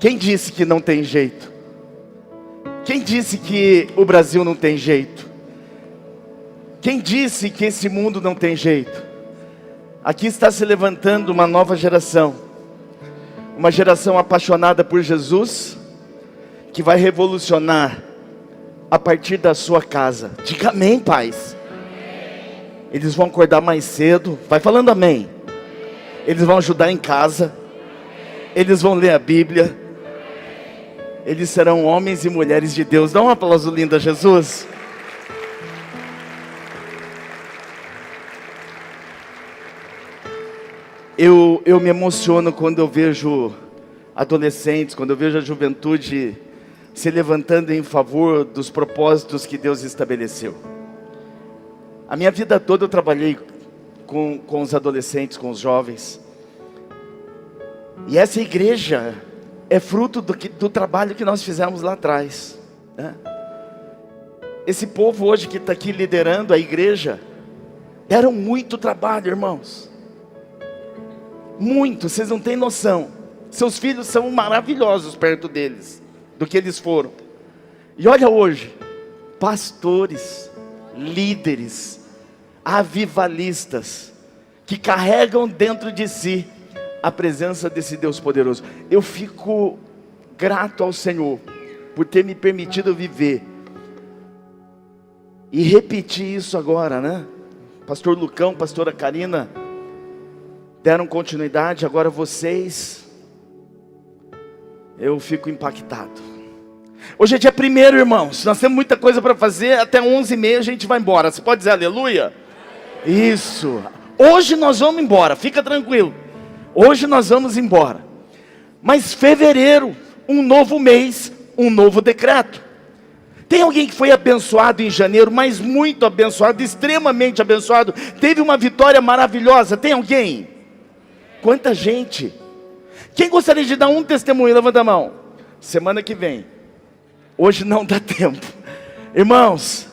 Quem disse que não tem jeito? Quem disse que o Brasil não tem jeito? Quem disse que esse mundo não tem jeito? Aqui está se levantando uma nova geração. Uma geração apaixonada por Jesus, que vai revolucionar a partir da sua casa. Diga amém, pais. Eles vão acordar mais cedo. Vai falando amém. Eles vão ajudar em casa. Eles vão ler a Bíblia. Eles serão homens e mulheres de Deus. Dá um aplauso lindo a Jesus. Eu me emociono quando eu vejo adolescentes, quando eu vejo a juventude se levantando em favor dos propósitos que Deus estabeleceu. A minha vida toda eu trabalhei com os adolescentes, com os jovens. E essa igreja é fruto do trabalho que nós fizemos lá atrás, né? Esse povo hoje que está aqui liderando a igreja, deram muito trabalho, irmãos. Muito, vocês não têm noção. Seus filhos são maravilhosos perto deles, do que eles foram. E olha hoje, pastores, líderes, avivalistas, que carregam dentro de si a presença desse Deus poderoso. Eu fico grato ao Senhor por ter me permitido viver e repetir isso agora, né? Pastor Lucão, pastora Karina deram continuidade, agora vocês. Eu fico impactado. Hoje é dia 1º, irmãos. Nós temos muita coisa para fazer. Até 11h30 a gente vai embora. Você pode dizer aleluia? Isso. Hoje nós vamos embora, fica tranquilo. Hoje nós vamos embora. Mas fevereiro, um novo mês, um novo decreto. Tem alguém que foi abençoado em janeiro, mas muito abençoado, extremamente abençoado, teve uma vitória maravilhosa? Tem alguém? Quanta gente? Quem gostaria de dar um testemunho? Levanta a mão. Semana que vem. Hoje não dá tempo. Irmãos,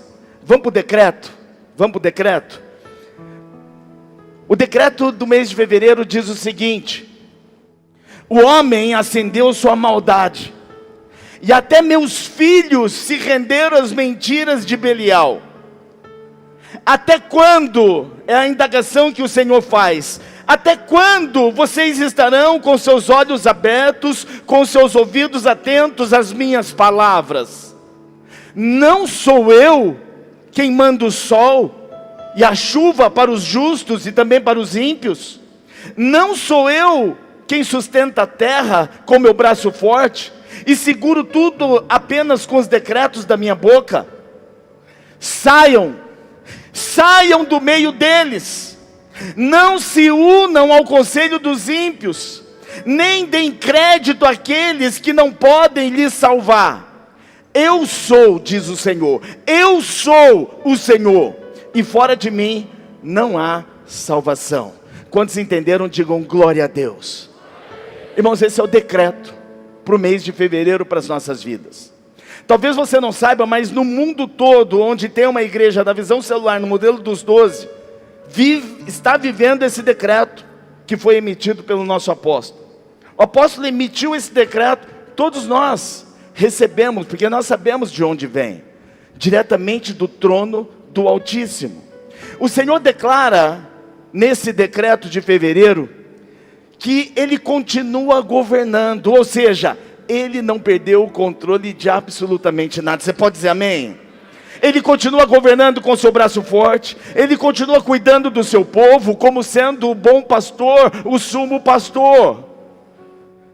vamos para o decreto? Vamos para o decreto? O decreto do mês de fevereiro diz o seguinte: o homem acendeu sua maldade, e até meus filhos se renderam às mentiras de Belial. Até quando? É a indagação que o Senhor faz. Até quando vocês estarão com seus olhos abertos, com seus ouvidos atentos às minhas palavras? Não sou eu quem manda o sol e a chuva para os justos e também para os ímpios? Não sou eu quem sustenta a terra com meu braço forte e seguro tudo apenas com os decretos da minha boca? Saiam do meio deles. Não se unam ao conselho dos ímpios, nem deem crédito àqueles que não podem lhes salvar. Eu sou, diz o Senhor, eu sou o Senhor, e fora de mim não há salvação. Quantos entenderam, digam glória a Deus. Irmãos, esse é o decreto para o mês de fevereiro, para as nossas vidas. Talvez você não saiba, mas no mundo todo, onde tem uma igreja da Visão Celular, no modelo dos 12, está vivendo esse decreto que foi emitido pelo nosso apóstolo. O apóstolo emitiu esse decreto, todos nós recebemos, porque nós sabemos de onde vem, diretamente do trono do Altíssimo. O Senhor declara nesse decreto de fevereiro que Ele continua governando, ou seja, Ele não perdeu o controle de absolutamente nada. Você pode dizer amém? Ele continua governando com seu braço forte, Ele continua cuidando do seu povo, como sendo o bom pastor, o sumo pastor.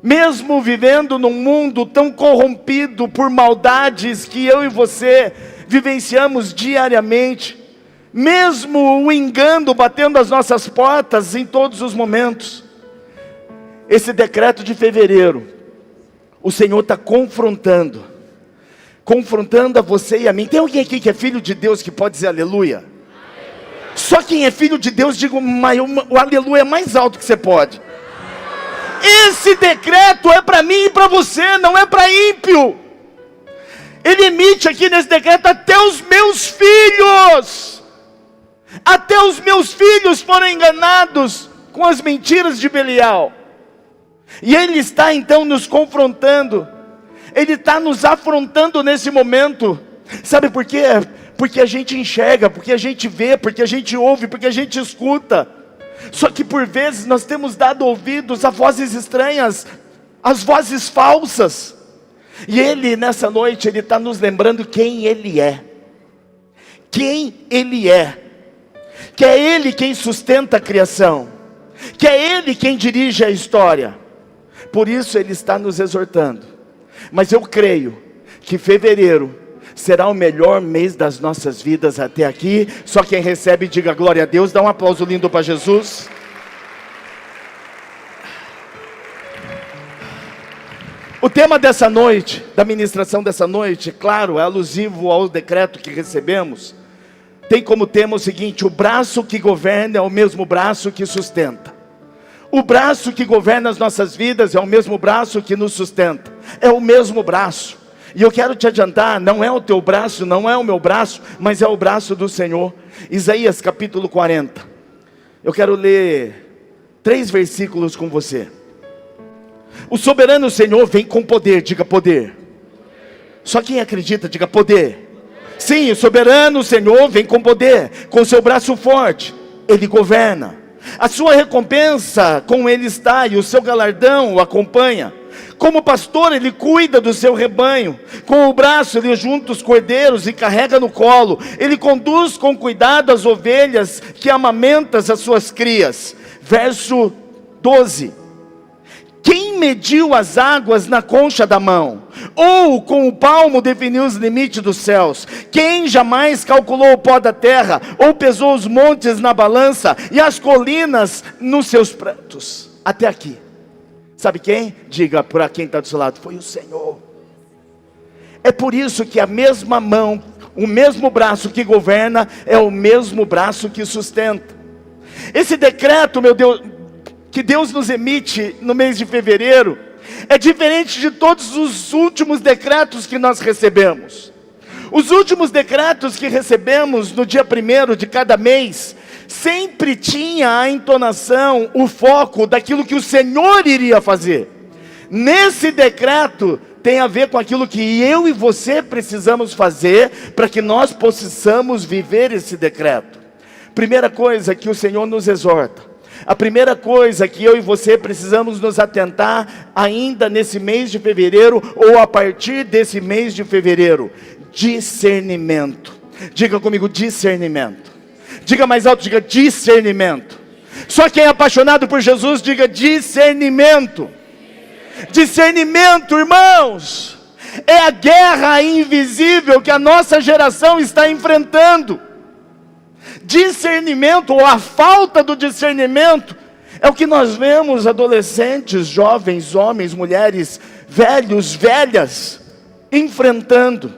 Mesmo vivendo num mundo tão corrompido por maldades que eu e você vivenciamos diariamente, mesmo o engano batendo as nossas portas em todos os momentos, esse decreto de fevereiro, o Senhor está confrontando a você e a mim. Tem alguém aqui que é filho de Deus que pode dizer aleluia? Aleluia. Só quem é filho de Deus, diga o aleluia mais alto que você pode. Esse decreto é para mim e para você, não é para ímpio. Ele emite aqui nesse decreto: até os meus filhos foram enganados com as mentiras de Belial. E Ele está então nos confrontando, Ele está nos afrontando nesse momento. Sabe por quê? Porque a gente enxerga, porque a gente vê, porque a gente ouve, porque a gente escuta. Só que por vezes nós temos dado ouvidos a vozes estranhas, as vozes falsas. E Ele nessa noite, Ele está nos lembrando quem Ele é. Quem Ele é. Que é Ele quem sustenta a criação. Que é Ele quem dirige a história. Por isso Ele está nos exortando. Mas eu creio que fevereiro será o melhor mês das nossas vidas até aqui. Só quem recebe, diga glória a Deus. Dá um aplauso lindo para Jesus. O tema dessa noite, da ministração dessa noite, claro, é alusivo ao decreto que recebemos. Tem como tema o seguinte: o braço que governa é o mesmo braço que sustenta. O braço que governa as nossas vidas é o mesmo braço que nos sustenta. É o mesmo braço. E eu quero te adiantar, não é o teu braço, não é o meu braço, mas é o braço do Senhor. Isaías capítulo 40. Eu quero ler 3 versículos com você. O soberano Senhor vem com poder, diga poder. Só quem acredita, diga poder. Sim, o soberano Senhor vem com poder, com seu braço forte, Ele governa. A sua recompensa com Ele está, e o seu galardão o acompanha. Como pastor, Ele cuida do seu rebanho. Com o braço Ele junta os cordeiros e carrega no colo. Ele conduz com cuidado as ovelhas que amamenta as suas crias. Verso 12. Quem mediu as águas na concha da mão? Ou com o palmo definiu os limites dos céus? Quem jamais calculou o pó da terra? Ou pesou os montes na balança e as colinas nos seus prantos? Até aqui. Sabe quem? Diga para quem está do seu lado: foi o Senhor. É por isso que a mesma mão, o mesmo braço que governa, é o mesmo braço que sustenta. Esse decreto, meu Deus, que Deus nos emite no mês de fevereiro, é diferente de todos os últimos decretos que nós recebemos. Os últimos decretos que recebemos no dia 1º de cada mês, sempre tinha a entonação, o foco daquilo que o Senhor iria fazer. Nesse decreto tem a ver com aquilo que eu e você precisamos fazer, para que nós possamos viver esse decreto. Primeira coisa que o Senhor nos exorta, a primeira coisa que eu e você precisamos nos atentar ainda nesse mês de fevereiro, ou a partir desse mês de fevereiro: discernimento. Diga comigo: discernimento. Diga mais alto, diga discernimento. Só quem é apaixonado por Jesus, diga discernimento. Discernimento, irmãos, é a guerra invisível que a nossa geração está enfrentando. Discernimento, ou a falta do discernimento, é o que nós vemos adolescentes, jovens, homens, mulheres, velhos, velhas, enfrentando,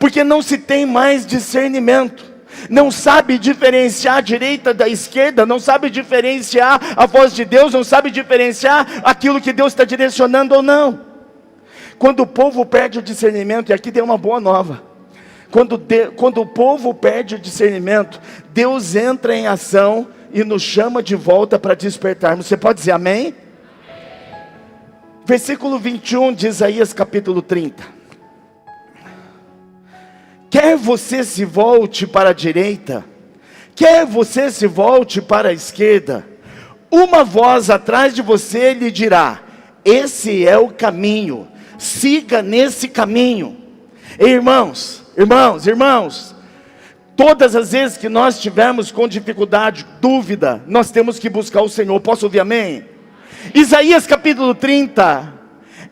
porque não se tem mais discernimento, não sabe diferenciar a direita da esquerda, não sabe diferenciar a voz de Deus, não sabe diferenciar aquilo que Deus está direcionando ou não. Quando o povo perde o discernimento, e aqui tem uma boa nova, quando o povo perde o discernimento, Deus entra em ação e nos chama de volta para despertarmos. Você pode dizer amém? Versículo 21 de Isaías capítulo 30. Quer você se volte para a direita, quer você se volte para a esquerda, uma voz atrás de você lhe dirá: esse é o caminho, siga nesse caminho. Irmãos, todas as vezes que nós estivermos com dificuldade, dúvida, nós temos que buscar o Senhor. Posso ouvir amém? Isaías capítulo 30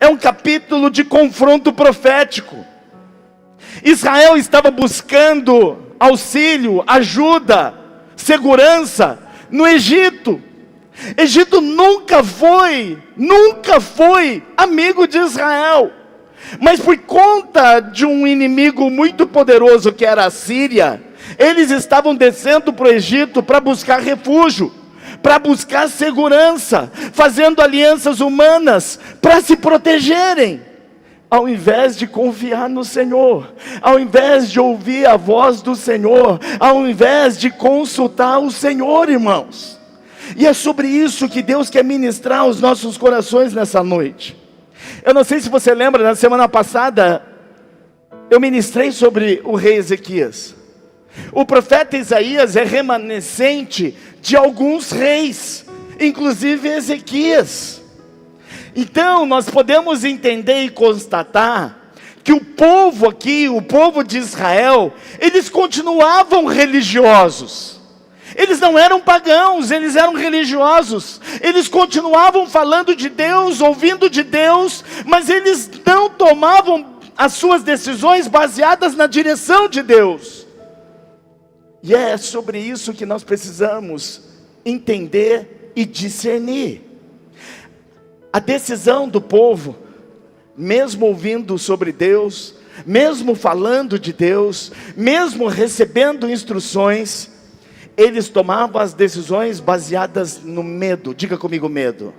é um capítulo de confronto profético. Israel estava buscando auxílio, ajuda, segurança no Egito. Egito nunca foi amigo de Israel. Mas por conta de um inimigo muito poderoso que era a Síria, eles estavam descendo para o Egito para buscar refúgio, para buscar segurança, fazendo alianças humanas para se protegerem, ao invés de confiar no Senhor, ao invés de ouvir a voz do Senhor, ao invés de consultar o Senhor, irmãos. E é sobre isso que Deus quer ministrar aos nossos corações nessa noite. Eu não sei se você lembra, na semana passada, eu ministrei sobre o rei Ezequias. O profeta Isaías é remanescente de alguns reis, inclusive Ezequias. Então nós podemos entender e constatar que o povo aqui, o povo de Israel, eles continuavam religiosos. Eles não eram pagãos, eles eram religiosos. Eles continuavam falando de Deus, ouvindo de Deus, mas eles não tomavam as suas decisões baseadas na direção de Deus. E é sobre isso que nós precisamos entender e discernir. A decisão do povo, mesmo ouvindo sobre Deus, mesmo falando de Deus, mesmo recebendo instruções, eles tomavam as decisões baseadas no medo. Diga comigo, medo.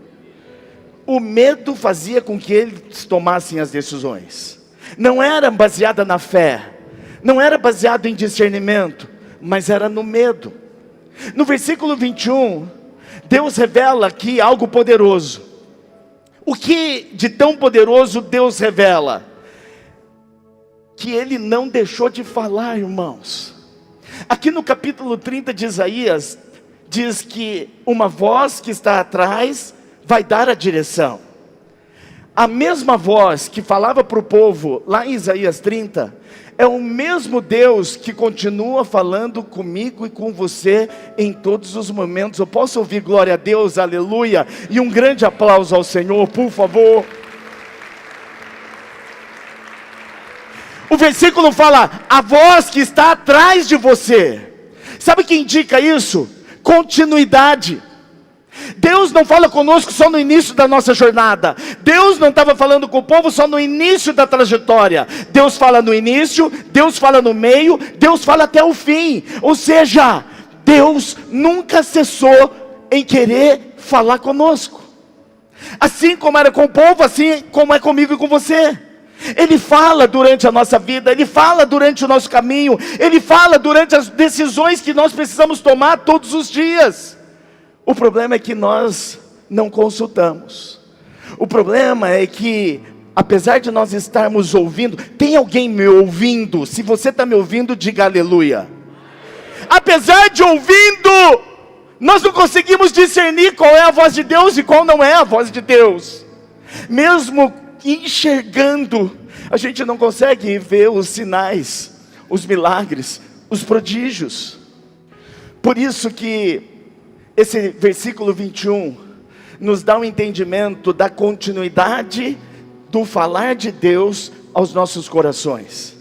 O medo fazia com que eles tomassem as decisões. Não era baseada na fé, não era baseado em discernimento, mas era no medo. No versículo 21, Deus revela aqui algo poderoso. O que de tão poderoso Deus revela? Que Ele não deixou de falar, irmãos. Aqui no capítulo 30 de Isaías, diz que uma voz que está atrás vai dar a direção. A mesma voz que falava para o povo lá em Isaías 30, é o mesmo Deus que continua falando comigo e com você em todos os momentos. Eu posso ouvir glória a Deus, aleluia, e um grande aplauso ao Senhor, por favor. O versículo fala, a voz que está atrás de você. Sabe o que indica isso? Continuidade. Deus não fala conosco só no início da nossa jornada. Deus não estava falando com o povo só no início da trajetória. Deus fala no início, Deus fala no meio, Deus fala até o fim. Ou seja, Deus nunca cessou em querer falar conosco. Assim como era com o povo, assim como é comigo e com você. Ele fala durante a nossa vida, Ele fala durante o nosso caminho, Ele fala durante as decisões que nós precisamos tomar todos os dias. O problema é que nós não consultamos. O problema é que, apesar de nós estarmos ouvindo, tem alguém me ouvindo? Se você está me ouvindo, diga aleluia. Apesar de ouvindo, nós não conseguimos discernir qual é a voz de Deus e qual não é a voz de Deus. Mesmo enxergando, a gente não consegue ver os sinais, os milagres, os prodígios. Por isso que esse versículo 21 nos dá um entendimento da continuidade do falar de Deus aos nossos corações.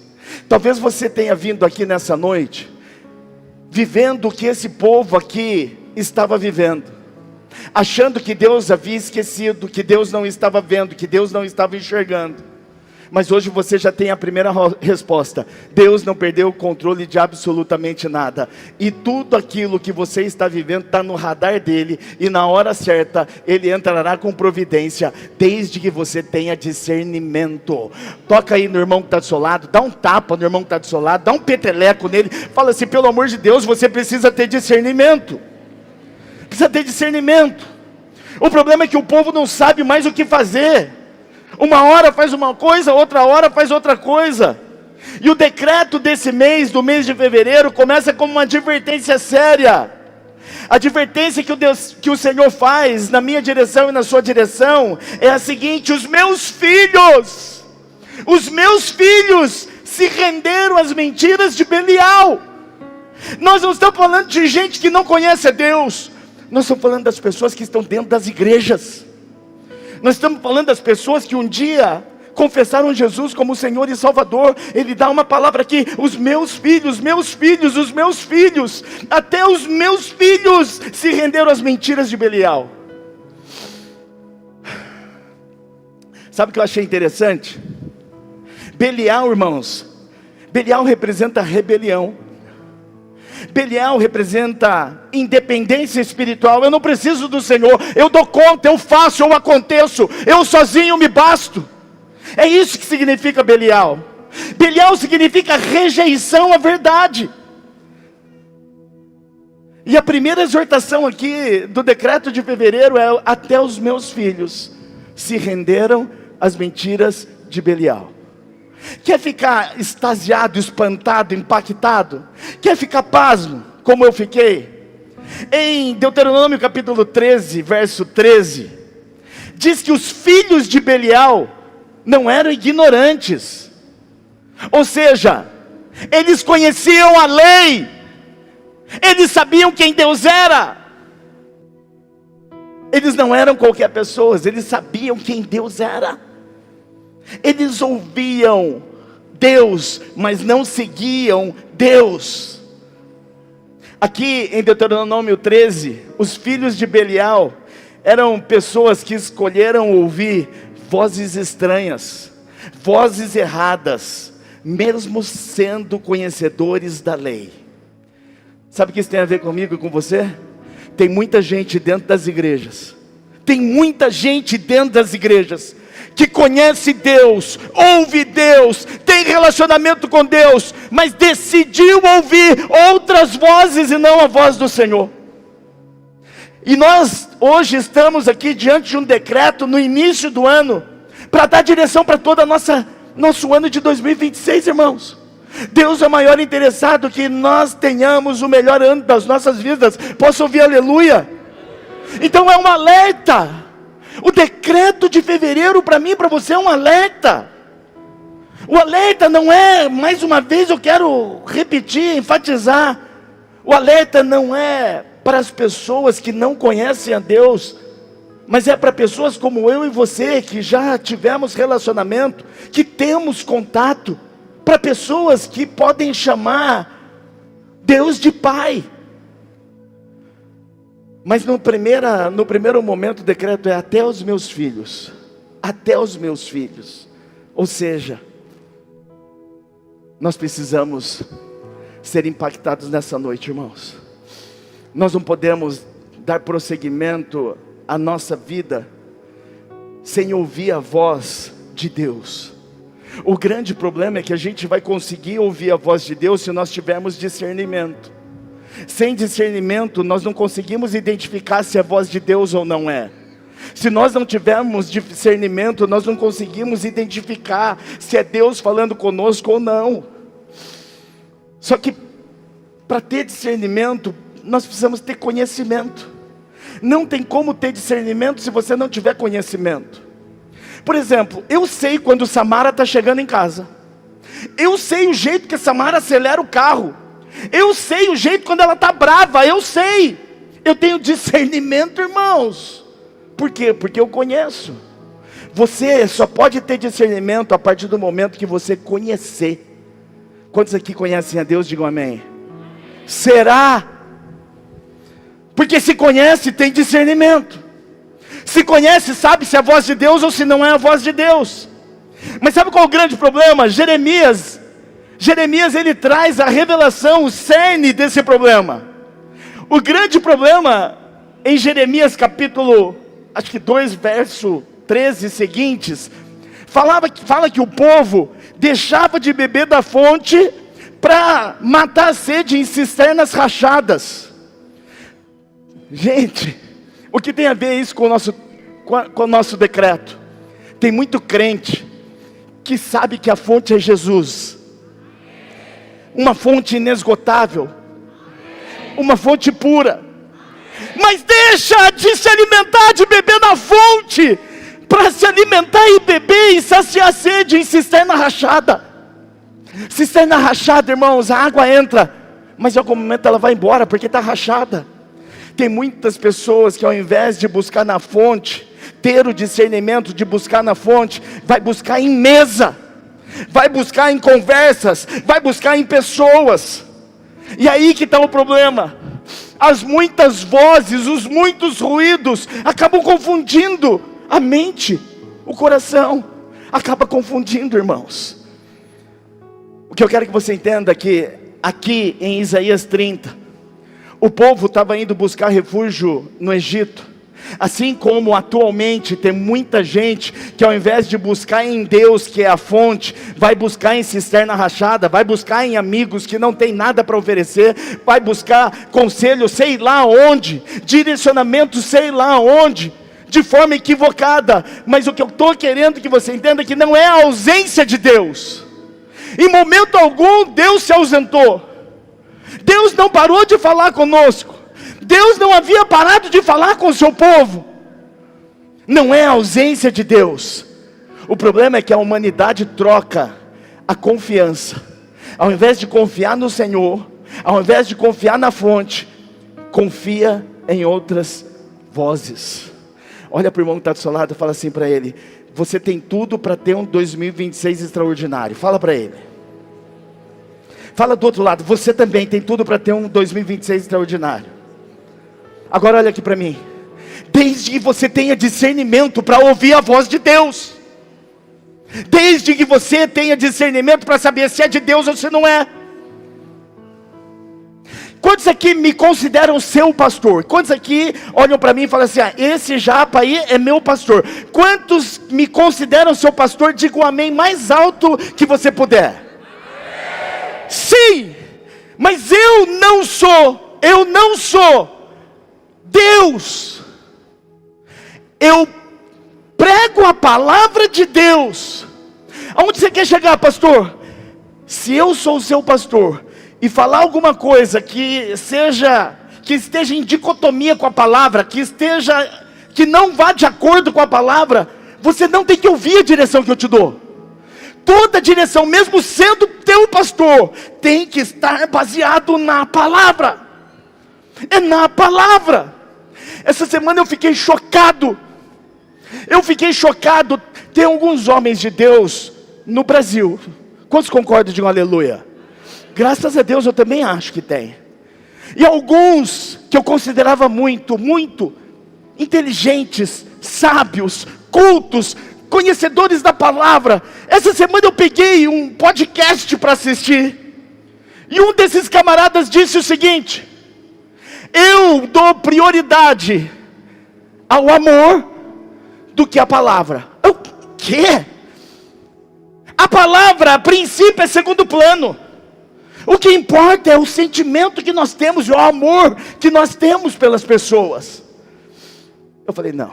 Talvez você tenha vindo aqui nessa noite vivendo o que esse povo aqui estava vivendo, achando que Deus havia esquecido, que Deus não estava vendo, que Deus não estava enxergando. Mas hoje você já tem a primeira resposta. Deus não perdeu o controle de absolutamente nada. E tudo aquilo que você está vivendo está no radar dele. E na hora certa, ele entrará com providência, desde que você tenha discernimento. Toca aí no irmão que está do seu lado, dá um tapa no irmão que está do seu lado, dá um peteleco nele. Fala assim, pelo amor de Deus, você precisa ter discernimento. Precisa ter discernimento. O problema é que o povo não sabe mais o que fazer. Uma hora faz uma coisa, outra hora faz outra coisa. E o decreto desse mês, do mês de fevereiro, começa como uma advertência séria. A advertência que o Senhor faz na minha direção e na sua direção é a seguinte: os meus filhos se renderam às mentiras de Belial. Nós não estamos falando de gente que não conhece a Deus. Nós estamos falando das pessoas que estão dentro das igrejas. Nós estamos falando das pessoas que um dia confessaram Jesus como Senhor e Salvador. Ele dá uma palavra aqui: os meus filhos, até os meus filhos se renderam às mentiras de Belial. Sabe o que eu achei interessante? Belial, irmãos, Belial representa rebelião. Belial representa independência espiritual. Eu não preciso do Senhor, eu dou conta, eu faço, eu aconteço, eu sozinho me basto. É isso que significa Belial. Belial significa rejeição à verdade. E a primeira exortação aqui do decreto de fevereiro é: até os meus filhos se renderam às mentiras de Belial. Quer ficar extasiado, espantado, impactado? Quer ficar pasmo, como eu fiquei? Em Deuteronômio capítulo 13, verso 13, diz que os filhos de Belial não eram ignorantes. Ou seja, eles conheciam a lei, eles sabiam quem Deus era. Eles não eram qualquer pessoa, eles sabiam quem Deus era. Eles ouviam Deus, mas não seguiam Deus. Aqui em Deuteronômio 13, os filhos de Belial eram pessoas que escolheram ouvir vozes estranhas, vozes erradas, mesmo sendo conhecedores da lei. Sabe o que isso tem a ver comigo e com você? Tem muita gente dentro das igrejas, que conhece Deus, ouve Deus, tem relacionamento com Deus, mas decidiu ouvir outras vozes e não a voz do Senhor. E nós hoje estamos aqui diante de um decreto no início do ano, para dar direção para todo nosso ano de 2026, irmãos. Deus é o maior interessado que nós tenhamos o melhor ano das nossas vidas. Posso ouvir aleluia? Então é um alerta. O decreto de fevereiro para mim e para você é um alerta. O alerta não é, mais uma vez eu quero repetir, enfatizar, o alerta não é para as pessoas que não conhecem a Deus, mas é para pessoas como eu e você, que já tivemos relacionamento, que temos contato, para pessoas que podem chamar Deus de Pai. Mas no primeiro momento o decreto é: até os meus filhos. Ou seja, nós precisamos ser impactados nessa noite, irmãos. Nós não podemos dar prosseguimento à nossa vida sem ouvir a voz de Deus. O grande problema é que a gente vai conseguir ouvir a voz de Deus se nós tivermos discernimento. Sem discernimento, nós não conseguimos identificar se é a voz de Deus ou não é. Se nós não tivermos discernimento, nós não conseguimos identificar se é Deus falando conosco ou não. Só que, para ter discernimento, nós precisamos ter conhecimento. Não tem como ter discernimento se você não tiver conhecimento. Por exemplo, eu sei quando Samara está chegando em casa. Eu sei o jeito que Samara acelera o carro. Eu sei o jeito quando ela está brava, eu sei. Eu tenho discernimento, irmãos. Por quê? Porque eu conheço. Você só pode ter discernimento a partir do momento que você conhecer. Quantos aqui conhecem a Deus? Digam amém. Será? Porque se conhece, tem discernimento. Se conhece, sabe se é a voz de Deus ou se não é a voz de Deus. Mas sabe qual é o grande problema? Jeremias ele traz a revelação, o cerne desse problema. O grande problema em Jeremias capítulo, acho que 2, verso 13 seguintes, fala que o povo deixava de beber da fonte para matar a sede em cisternas rachadas. Gente, o que tem a ver isso com o nosso decreto? Tem muito crente que sabe que a fonte é Jesus. Uma fonte inesgotável, uma fonte pura, mas deixa de se alimentar, de beber na fonte, para se alimentar e beber e saciar a sede em cisterna rachada. Cisterna rachada, irmãos, a água entra, mas em algum momento ela vai embora, porque está rachada. Tem muitas pessoas que ao invés de buscar na fonte, ter o discernimento de buscar na fonte, vai buscar em mesa, vai buscar em conversas, vai buscar em pessoas. E aí que está o problema. As muitas vozes, os muitos ruídos acabam confundindo a mente, o coração, acaba confundindo, irmãos. O que eu quero que você entenda é que aqui em Isaías 30, o povo estava indo buscar refúgio no Egito, Assim como atualmente tem muita gente que ao invés de buscar em Deus, que é a fonte, vai buscar em cisterna rachada, vai buscar em amigos que não tem nada para oferecer, vai buscar conselho sei lá onde, direcionamento sei lá onde, de forma equivocada. Mas o que eu estou querendo que você entenda é que não é a ausência de Deus. Em momento algum Deus se ausentou. Deus não parou de falar conosco. Deus não havia parado de falar com o seu povo. Não é a ausência de Deus. O problema é que a humanidade troca a confiança. Ao invés de confiar no Senhor, ao invés de confiar na fonte, confia em outras vozes. Olha para o irmão que está do seu lado e fala assim para ele: você tem tudo para ter um 2026 extraordinário. Fala para ele. Fala do outro lado: você também tem tudo para ter um 2026 extraordinário. Agora olha aqui para mim. Desde que você tenha discernimento para ouvir a voz de Deus. Desde que você tenha discernimento para saber se é de Deus ou se não é. Quantos aqui me consideram seu pastor? Quantos aqui olham para mim e falam assim: esse japa aí é meu pastor? Quantos me consideram seu pastor? Diga o amém mais alto que você puder. Sim, mas eu não sou Deus. Eu prego a palavra de Deus. Aonde você quer chegar, pastor? Se eu sou o seu pastor e falar alguma coisa que esteja em dicotomia com a palavra, que não vá de acordo com a palavra, você não tem que ouvir a direção que eu te dou. Toda direção, mesmo sendo teu pastor, tem que estar baseado na palavra. É na palavra. Essa semana eu fiquei chocado. Tem alguns homens de Deus no Brasil. Quantos concordam? Digam aleluia. Graças a Deus eu também acho que tem. E alguns que eu considerava muito inteligentes, sábios, cultos, conhecedores da palavra. Essa semana eu peguei um podcast para assistir. E um desses camaradas disse o seguinte: eu dou prioridade ao amor do que a palavra. O quê? A palavra, a princípio, é segundo plano. O que importa é o sentimento que nós temos e o amor que nós temos pelas pessoas. Eu falei: não.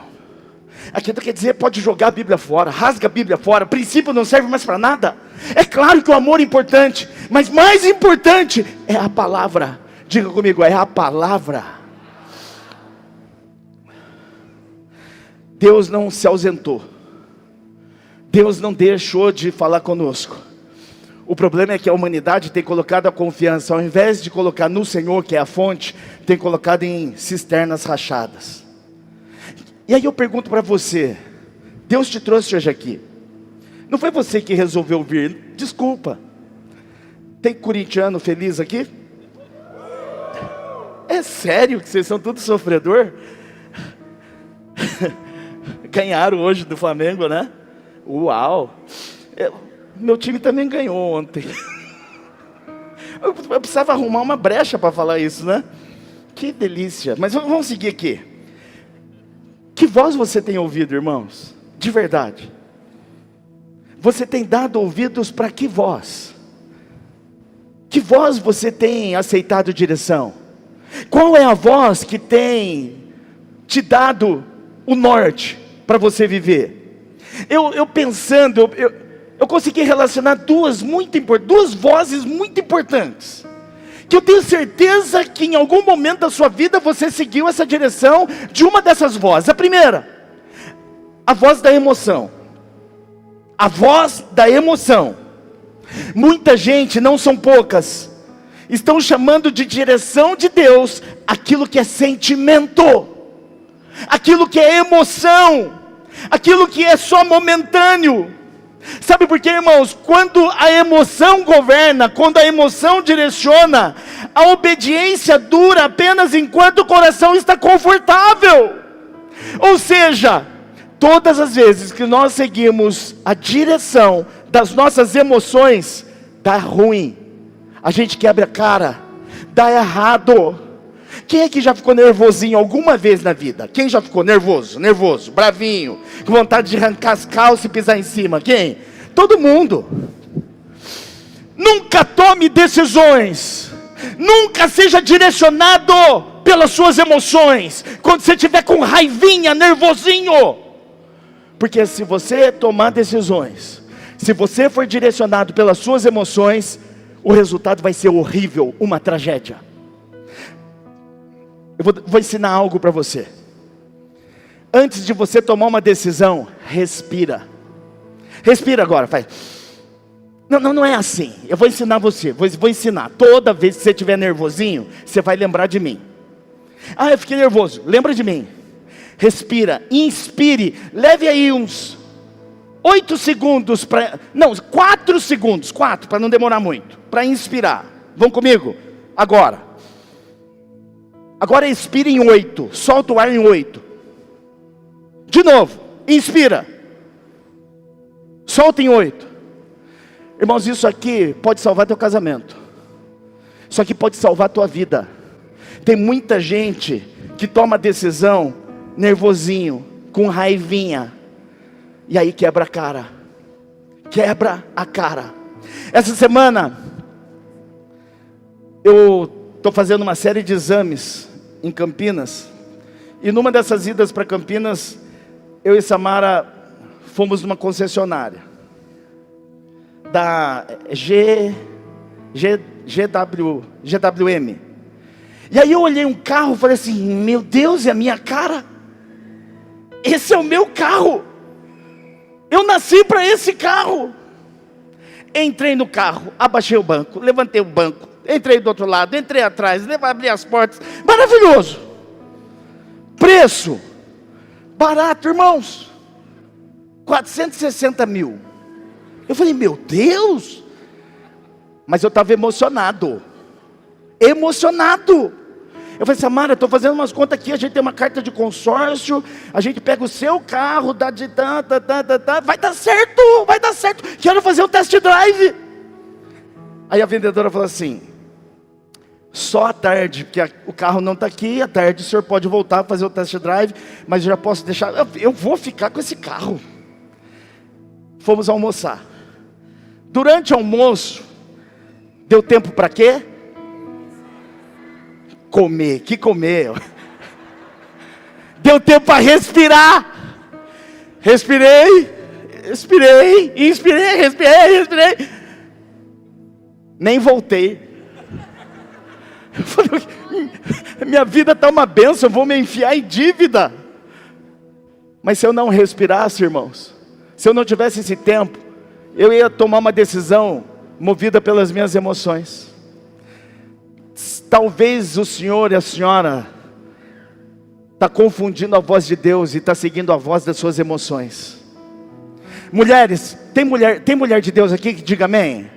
Aquilo quer dizer, pode jogar a Bíblia fora, rasga a Bíblia fora, princípio não serve mais para nada. É claro que o amor é importante, mas mais importante é a palavra. Diga comigo: é a palavra. Deus não se ausentou. Deus não deixou de falar conosco. O problema é que a humanidade tem colocado a confiança, ao invés de colocar no Senhor, que é a fonte, tem colocado em cisternas rachadas. E aí eu pergunto para você: Deus te trouxe hoje aqui. Não foi você que resolveu vir. Desculpa. Tem corintiano feliz aqui? É sério que vocês são todos sofredor? Ganharam hoje do Flamengo, né? Uau! Meu time também ganhou ontem. Eu precisava arrumar uma brecha para falar isso, né? Que delícia! Mas vamos seguir aqui. Que voz você tem ouvido, irmãos? De verdade. Você tem dado ouvidos para que voz? Que voz você tem aceitado direção? Qual é a voz que tem te dado o norte para você viver? Eu pensando, eu consegui relacionar duas vozes muito importantes, que eu tenho certeza que em algum momento da sua vida você seguiu essa direção de uma dessas vozes. A primeira, a voz da emoção. A voz da emoção. Muita gente, não são poucas, estão chamando de direção de Deus aquilo que é sentimento, aquilo que é emoção, aquilo que é só momentâneo. Sabe por quê, irmãos? Quando a emoção governa, quando a emoção direciona, a obediência dura apenas enquanto o coração está confortável. Ou seja, todas as vezes que nós seguimos a direção das nossas emoções, dá ruim. A gente quebra a cara, dá errado. Quem é que já ficou nervosinho alguma vez na vida? Quem já ficou nervoso, bravinho, com vontade de arrancar as calças e pisar em cima? Quem? Todo mundo. Nunca tome decisões, nunca seja direcionado pelas suas emoções, quando você estiver com raivinha, nervosinho. Porque se você tomar decisões, se você for direcionado pelas suas emoções, o resultado vai ser horrível, uma tragédia. Eu vou ensinar algo para você. Antes de você tomar uma decisão, respira. Respira agora, faz. Não é assim. Eu vou ensinar você, vou ensinar. Toda vez que você estiver nervosinho, você vai lembrar de mim. Eu fiquei nervoso, lembra de mim. Respira, inspire, leve aí uns 8 segundos, 4 segundos, para não demorar muito, para inspirar. Vão comigo? Agora expira em 8, solta o ar em 8. De novo, inspira, solta em 8. Irmãos, isso aqui pode salvar teu casamento. Isso aqui pode salvar tua vida. Tem muita gente que toma decisão nervosinho, com raivinha, e aí quebra a cara. Quebra a cara. Essa semana eu estou fazendo uma série de exames em Campinas. E numa dessas idas para Campinas, eu e Samara fomos numa concessionária da GWM. E aí eu olhei um carro e falei assim: meu Deus, é a minha cara. Esse é o meu carro. Eu nasci para esse carro. Entrei no carro, abaixei o banco, levantei o banco, entrei do outro lado, entrei atrás, abri as portas. Maravilhoso. Preço barato, irmãos, 460 mil. Eu falei: meu Deus. Mas eu estava emocionado. Eu falei: Samara, estou fazendo umas contas aqui, a gente tem uma carta de consórcio, a gente pega o seu carro, dá de vai dar certo, quero fazer um test drive. Aí a vendedora falou assim: só à tarde, porque o carro não está aqui, à tarde o senhor pode voltar a fazer o test drive, mas eu já posso deixar, eu vou ficar com esse carro. Fomos almoçar. Durante o almoço, deu tempo para quê? Comer. Deu tempo para respirar. Respirei, inspirei, respirei. Nem voltei. Eu falei: minha vida está uma bênção, eu vou me enfiar em dívida. Mas se eu não respirasse, irmãos, se eu não tivesse esse tempo, eu ia tomar uma decisão movida pelas minhas emoções. Talvez o senhor e a senhora está confundindo a voz de Deus e está seguindo a voz das suas emoções. Mulheres, tem mulher de Deus aqui que diga amém?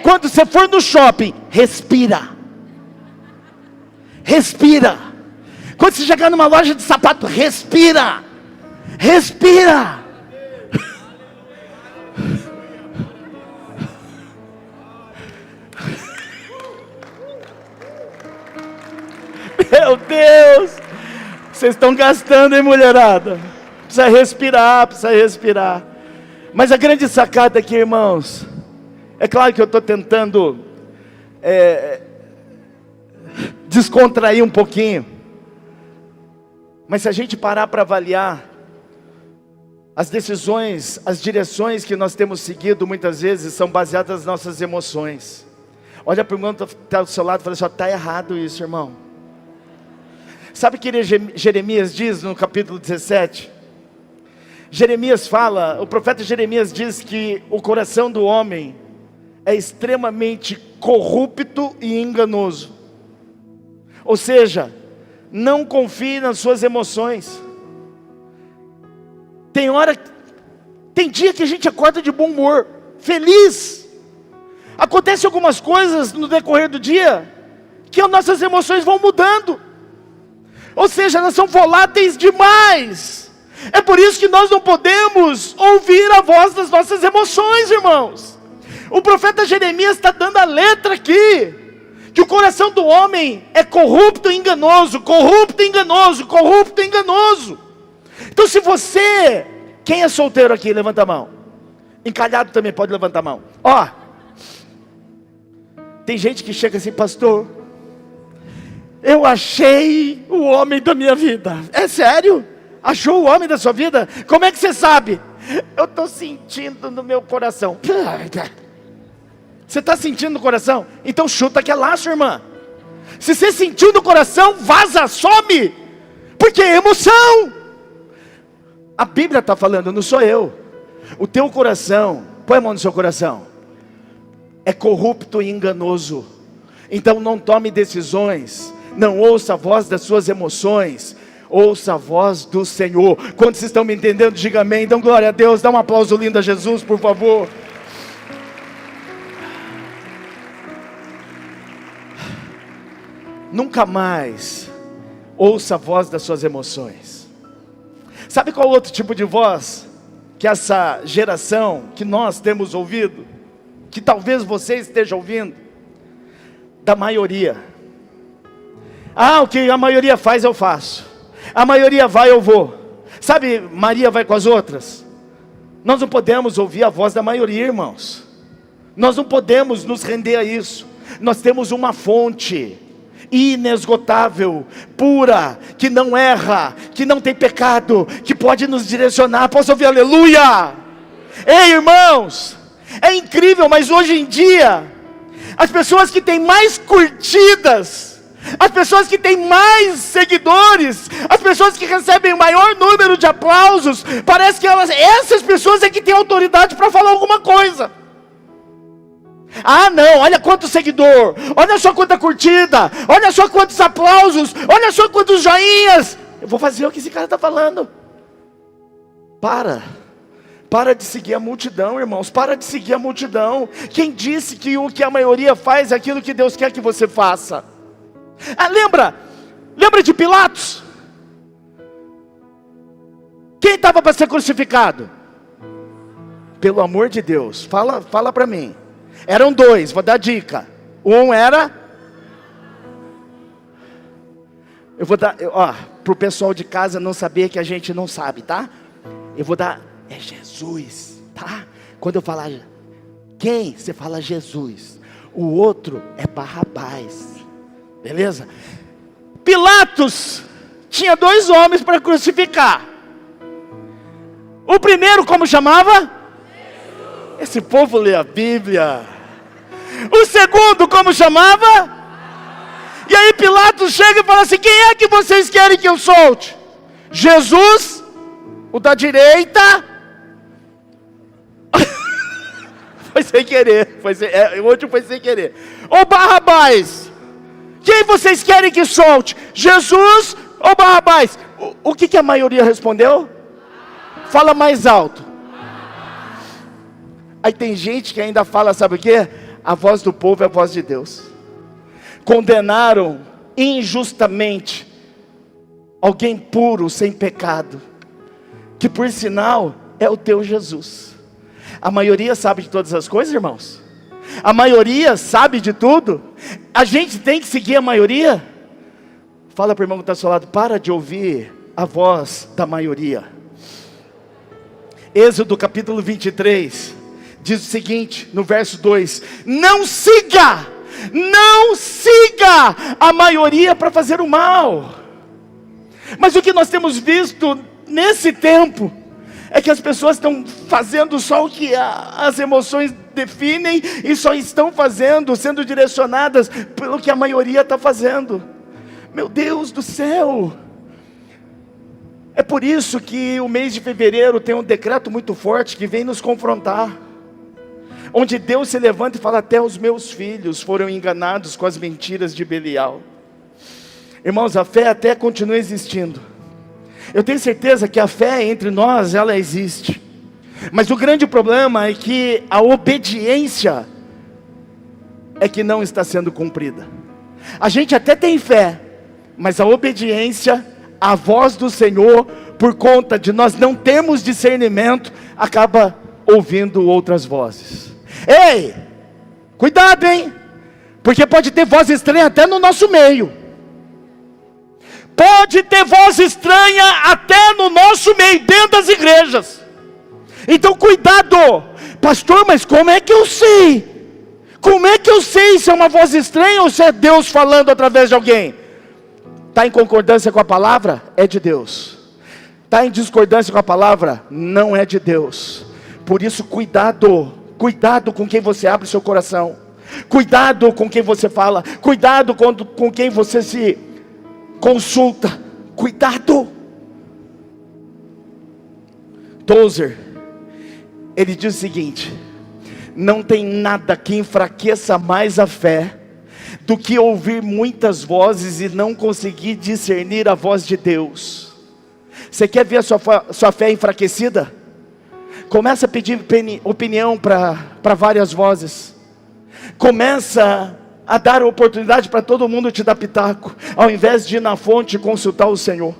Quando você for no shopping, respira. Quando você chegar numa loja de sapato, respira. Meu Deus, vocês estão gastando, hein, mulherada? Precisa respirar. Mas a grande sacada aqui, irmãos, é claro que eu estou tentando descontrair um pouquinho, mas se a gente parar para avaliar as decisões, as direções que nós temos seguido, muitas vezes são baseadas nas nossas emoções. Olha para o irmão que está do seu lado e fala assim: está errado isso, irmão. Sabe o que Jeremias diz no capítulo 17? Jeremias fala, o profeta Jeremias diz que o coração do homem é extremamente corrupto e enganoso. Ou seja, não confie nas suas emoções. Tem dia que a gente acorda de bom humor, feliz. Acontece algumas coisas no decorrer do dia que as nossas emoções vão mudando. Ou seja, elas são voláteis demais. É por isso que nós não podemos ouvir a voz das nossas emoções, irmãos. O profeta Jeremias está dando a letra aqui, que o coração do homem é corrupto e enganoso, corrupto e enganoso, corrupto e enganoso. Então se você, quem é solteiro aqui, levanta a mão. Encalhado também pode levantar a mão. Ó, tem gente que chega assim: pastor, eu achei o homem da minha vida. É sério? Achou o homem da sua vida? Como é que você sabe? Eu estou sentindo no meu coração. Você está sentindo no coração? Então chuta que é laço, irmã. Se você sentiu no coração, vaza, some. Porque é emoção. A Bíblia está falando, não sou eu. O teu coração, põe a mão no seu coração, é corrupto e enganoso. Então não tome decisões, não ouça a voz das suas emoções, ouça a voz do Senhor. Quando vocês estão me entendendo, diga amém. Então glória a Deus, dá um aplauso lindo a Jesus, por favor. Nunca mais ouça a voz das suas emoções. Sabe qual outro tipo de voz que essa geração, que nós temos ouvido, que talvez você esteja ouvindo? Da maioria. Ah, o que a maioria faz eu faço, a maioria vai eu vou. Sabe, Maria vai com as outras. Nós não podemos ouvir a voz da maioria, irmãos. Nós não podemos nos render a isso. Nós temos uma fonte inesgotável, pura, que não erra, que não tem pecado, que pode nos direcionar. Posso ouvir aleluia? Ei, irmãos, é incrível, mas hoje em dia as pessoas que têm mais curtidas, as pessoas que têm mais seguidores, as pessoas que recebem o maior número de aplausos, parece que essas pessoas é que têm autoridade para falar alguma coisa. Ah não, olha quanto seguidor, olha só quanta curtida, olha só quantos aplausos, olha só quantos joinhas. Eu vou fazer o que esse cara está falando. Para de seguir a multidão, irmãos. Para de seguir a multidão. Quem disse que o que a maioria faz é aquilo que Deus quer que você faça? Ah, lembra de Pilatos? Quem estava para ser crucificado? Pelo amor de Deus, fala para mim. Eram dois, vou dar dica. Um era, eu vou dar, para o pessoal de casa não saber que a gente não sabe, tá? Eu vou dar, é Jesus, tá? Quando eu falar quem, você fala Jesus. O outro é Barrabás, beleza? Pilatos tinha dois homens para crucificar. O primeiro como chamava? Esse povo lê a Bíblia. O segundo como chamava? E aí Pilatos chega e fala assim: quem é que vocês querem que eu solte? Jesus, o da direita? Foi sem querer, hoje foi sem querer. Ou Barrabás? Quem vocês querem que solte? Jesus ou Barrabás? O que a maioria respondeu? Fala mais alto. Aí tem gente que ainda fala, sabe o quê? A voz do povo é a voz de Deus. Condenaram injustamente alguém puro, sem pecado, que por sinal é o teu Jesus. A maioria sabe de todas as coisas, irmãos? A maioria sabe de tudo? A gente tem que seguir a maioria? Fala para o irmão que está ao seu lado: para de ouvir a voz da maioria. Êxodo capítulo 23 diz o seguinte, no verso 2: não siga a maioria para fazer o mal. Mas o que nós temos visto nesse tempo é que as pessoas estão fazendo só o que as emoções definem, e só estão fazendo, sendo direcionadas pelo que a maioria está fazendo. Meu Deus do céu! É por isso que o mês de fevereiro tem um decreto muito forte que vem nos confrontar, onde Deus se levanta e fala: até os meus filhos foram enganados com as mentiras de Belial. Irmãos, a fé até continua existindo. Eu tenho certeza que a fé entre nós, ela existe. Mas o grande problema é que a obediência é que não está sendo cumprida. A gente até tem fé, mas a obediência, a voz do Senhor, por conta de nós não termos discernimento, acaba ouvindo outras vozes. Ei, cuidado, hein? Porque pode ter voz estranha até no nosso meio. Pode ter voz estranha até no nosso meio, dentro das igrejas. Então cuidado. Pastor, mas como é que eu sei? Como é que eu sei se é uma voz estranha ou se é Deus falando através de alguém? Está em concordância com a palavra? É de Deus. Está em discordância com a palavra? Não é de Deus. Por isso cuidado. Cuidado com quem você abre seu coração. Cuidado com quem você fala. Cuidado com quem você se consulta. Cuidado. Tozer, ele diz o seguinte: não tem nada que enfraqueça mais a fé do que ouvir muitas vozes e não conseguir discernir a voz de Deus. Você quer ver a sua fé enfraquecida? Começa a pedir opinião para várias vozes. Começa a dar oportunidade para todo mundo te dar pitaco, ao invés de ir na fonte e consultar o Senhor.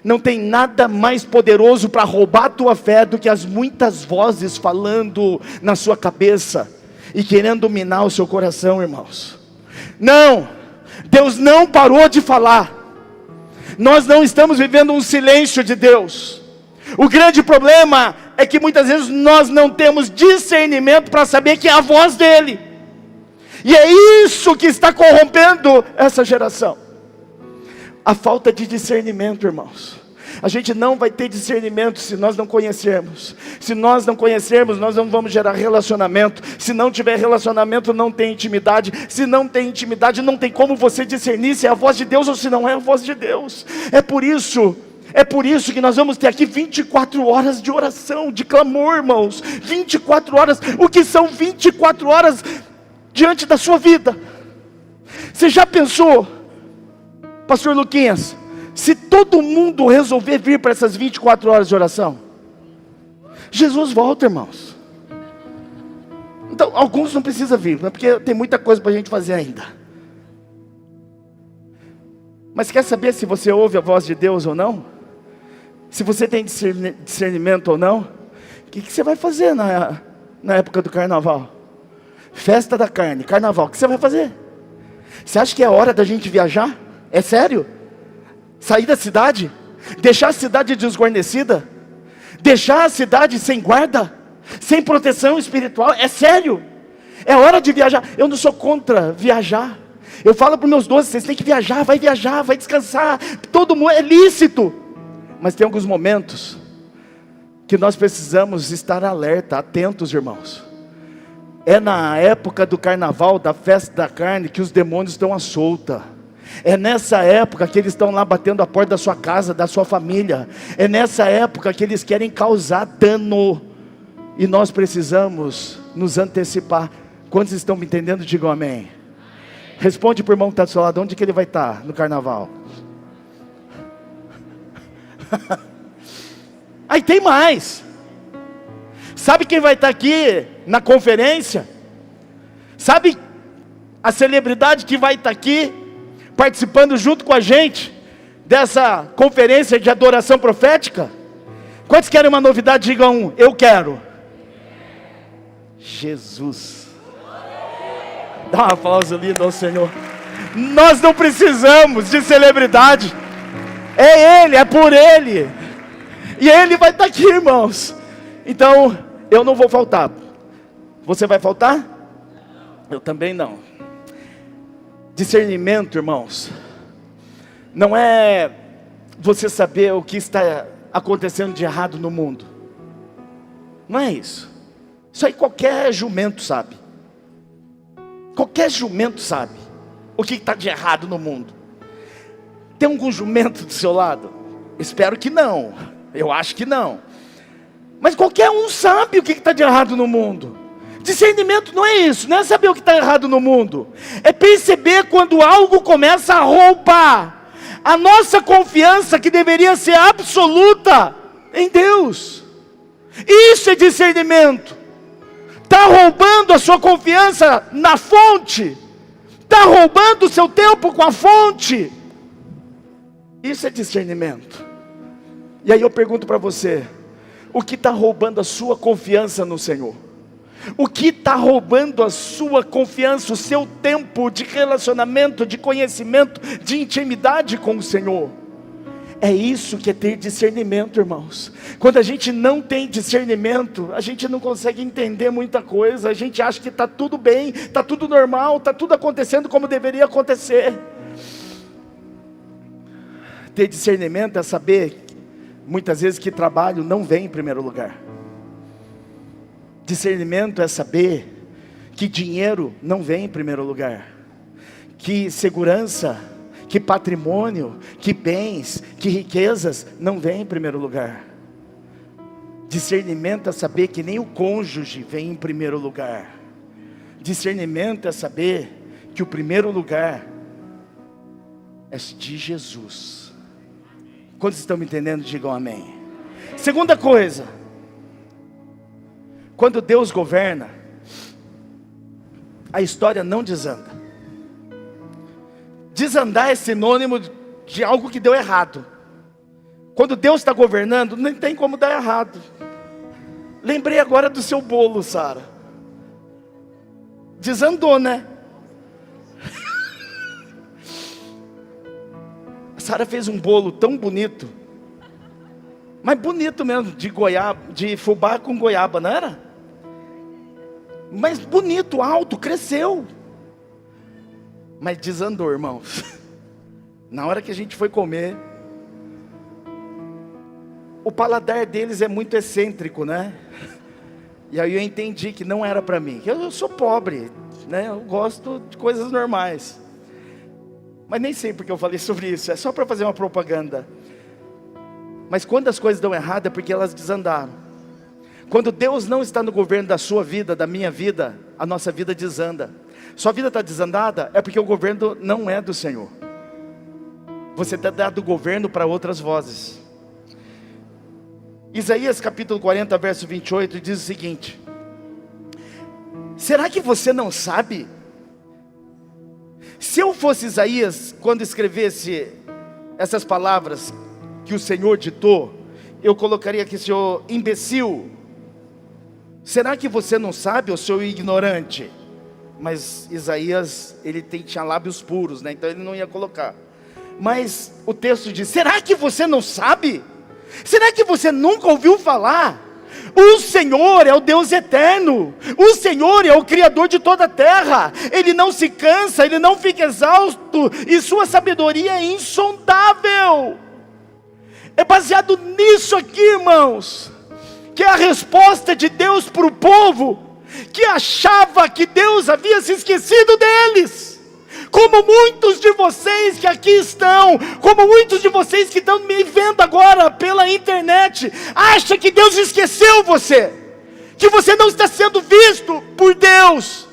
Não tem nada mais poderoso para roubar a tua fé do que as muitas vozes falando na sua cabeça e querendo dominar o seu coração, irmãos. Não, Deus não parou de falar. Nós não estamos vivendo um silêncio de Deus. O grande problema é que muitas vezes nós não temos discernimento para saber que é a voz dele. E é isso que está corrompendo essa geração. A falta de discernimento, irmãos. A gente não vai ter discernimento se nós não conhecermos. Se nós não conhecermos, nós não vamos gerar relacionamento. Se não tiver relacionamento, não tem intimidade. Se não tem intimidade, não tem como você discernir se é a voz de Deus ou se não é a voz de Deus. É por isso que nós vamos ter aqui 24 horas de oração, de clamor, irmãos. 24 horas. O que são 24 horas diante da sua vida? Você já pensou, pastor Luquinhas, se todo mundo resolver vir para essas 24 horas de oração? Jesus volta, irmãos. Então, alguns não precisam vir, porque tem muita coisa para a gente fazer ainda. Mas quer saber se você ouve a voz de Deus ou não? Se você tem discernimento ou não? O que você vai fazer na época do carnaval? Festa da carne, carnaval, o que você vai fazer? Você acha que é hora da gente viajar? É sério? Sair da cidade? Deixar a cidade desguarnecida? Deixar a cidade sem guarda? Sem proteção espiritual? É sério? É hora de viajar. Eu não sou contra viajar. Eu falo para os meus doces, vocês têm que viajar, vai descansar. Todo mundo é lícito. Mas tem alguns momentos que nós precisamos estar alerta, atentos, irmãos. É na época do carnaval, da festa da carne, que os demônios estão à solta. É nessa época que eles estão lá batendo a porta da sua casa, da sua família. É nessa época que eles querem causar dano. E nós precisamos nos antecipar. Quantos estão me entendendo? Digam amém. Responde para o irmão que está do seu lado, onde que ele vai estar no carnaval? Aí tem mais. Sabe quem vai estar aqui na conferência? Sabe a celebridade que vai estar aqui participando junto com a gente dessa conferência de adoração profética? Quantos querem uma novidade? Digam eu quero. Jesus. Dá um aplauso lindo ao Senhor. Nós não precisamos de celebridade. É Ele, é por Ele. E Ele vai estar aqui, irmãos. Então, eu não vou faltar. Você vai faltar? Eu também não. Discernimento, irmãos, não é você saber o que está acontecendo de errado no mundo. Não é isso. Isso aí qualquer jumento sabe. Qualquer jumento sabe o que está de errado no mundo. Tem algum jumento do seu lado? Espero que não. Eu acho que não. Mas qualquer um sabe o que está de errado no mundo. Discernimento não é isso, não é saber o que está errado no mundo. É perceber quando algo começa a roubar a nossa confiança, que deveria ser absoluta em Deus. Isso é discernimento. Está roubando a sua confiança na fonte. Está roubando o seu tempo com a fonte. Isso é discernimento. E aí eu pergunto para você, o que está roubando a sua confiança no Senhor? O que está roubando a sua confiança, o seu tempo de relacionamento, de conhecimento, de intimidade com o Senhor? É isso que é ter discernimento, irmãos. Quando a gente não tem discernimento, a gente não consegue entender muita coisa. A gente acha que está tudo bem, está tudo normal, está tudo acontecendo como deveria acontecer. Ter discernimento é saber, muitas vezes, que trabalho não vem em primeiro lugar. Discernimento é saber que dinheiro não vem em primeiro lugar, que segurança, que patrimônio, que bens, que riquezas não vem em primeiro lugar. Discernimento é saber que nem o cônjuge vem em primeiro lugar. Discernimento é saber que o primeiro lugar é de Jesus. Quantos estão me entendendo? Digam amém. Segunda coisa, quando Deus governa, a história não desanda. Desandar é sinônimo de algo que deu errado. Quando Deus está governando, não tem como dar errado. Lembrei agora do seu bolo, Sara. Desandou, né? A Sara fez um bolo tão bonito, mas bonito mesmo, de goiaba, de fubá com goiaba, não era? Mas bonito, alto, cresceu. Mas desandou, irmãos. Na hora que a gente foi comer, o paladar deles é muito excêntrico, né? E aí eu entendi que não era para mim. Eu sou pobre, né? Eu gosto de coisas normais. Mas nem sei porque eu falei sobre isso. É só para fazer uma propaganda. Mas quando as coisas dão errado é porque elas desandaram. Quando Deus não está no governo da sua vida, da minha vida, a nossa vida desanda. Sua vida está desandada é porque o governo não é do Senhor. Você está dando governo para outras vozes. Isaías capítulo 40, verso 28 diz o seguinte: será que você não sabe? Se eu fosse Isaías, quando escrevesse essas palavras que o Senhor ditou, eu colocaria aqui: Senhor imbecil, será que você não sabe, ô seu ignorante? Mas Isaías, ele tinha lábios puros, né? Então ele não ia colocar. Mas o texto diz: será que você não sabe? Será que você nunca ouviu falar? O Senhor é o Deus eterno. O Senhor é o Criador de toda a terra. Ele não se cansa, Ele não fica exausto, e sua sabedoria é insondável. É baseado nisso aqui, irmãos, que é a resposta de Deus para o povo que achava que Deus havia se esquecido deles. Como muitos de vocês que aqui estão, como muitos de vocês que estão me vendo agora pela internet, acha que Deus esqueceu você, que você não está sendo visto por Deus.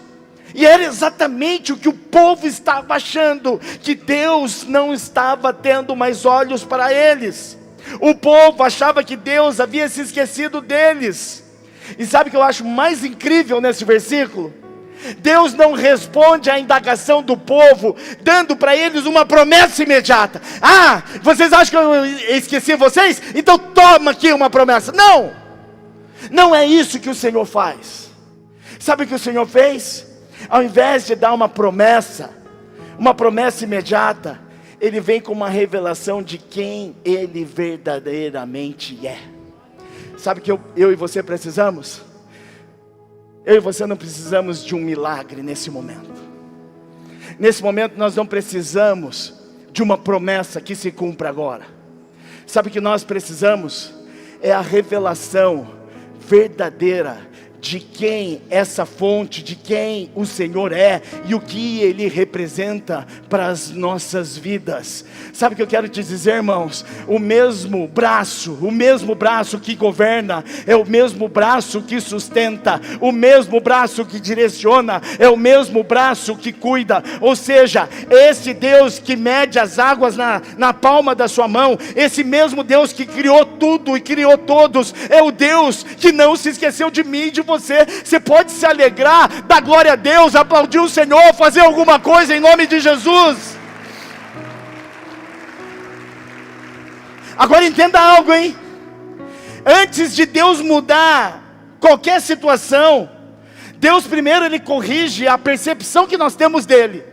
E era exatamente o que o povo estava achando, que Deus não estava tendo mais olhos para eles. O povo achava que Deus havia se esquecido deles. E sabe o que eu acho mais incrível nesse versículo? Deus não responde à indagação do povo, dando para eles uma promessa imediata. Ah, vocês acham que eu esqueci vocês? Então toma aqui uma promessa. Não, não é isso que o Senhor faz. Sabe o que o Senhor fez? Ao invés de dar uma promessa imediata, Ele vem com uma revelação de quem Ele verdadeiramente é. Sabe o que eu e você precisamos? Eu e você não precisamos de um milagre nesse momento. Nesse momento nós não precisamos de uma promessa que se cumpra agora. Sabe o que nós precisamos? É a revelação verdadeira de quem essa fonte, de quem o Senhor é e o que Ele representa para as nossas vidas. Sabe o que eu quero te dizer, irmãos? O mesmo braço que governa, é o mesmo braço que sustenta, o mesmo braço que direciona, é o mesmo braço que cuida. Ou seja, esse Deus que mede as águas na palma da sua mão, esse mesmo Deus que criou tudo e criou todos, é o Deus que não se esqueceu de mim e de você. Você pode se alegrar, dar glória a Deus, aplaudir o Senhor, fazer alguma coisa em nome de Jesus. Agora entenda algo, hein? Antes de Deus mudar qualquer situação, Deus primeiro Ele corrige a percepção que nós temos dEle.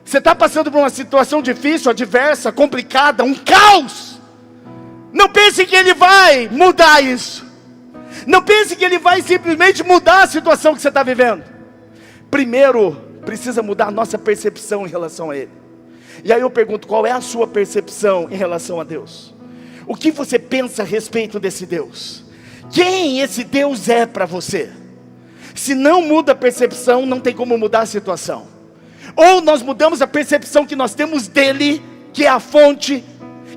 Você está passando por uma situação difícil, adversa, complicada, um caos. Não pense que Ele vai mudar isso. Não pense que Ele vai simplesmente mudar a situação que você está vivendo. Primeiro, precisa mudar a nossa percepção em relação a Ele. E aí eu pergunto, qual é a sua percepção em relação a Deus? O que você pensa a respeito desse Deus? Quem esse Deus é para você? Se não muda a percepção, não tem como mudar a situação. Ou nós mudamos a percepção que nós temos dEle, que é a fonte,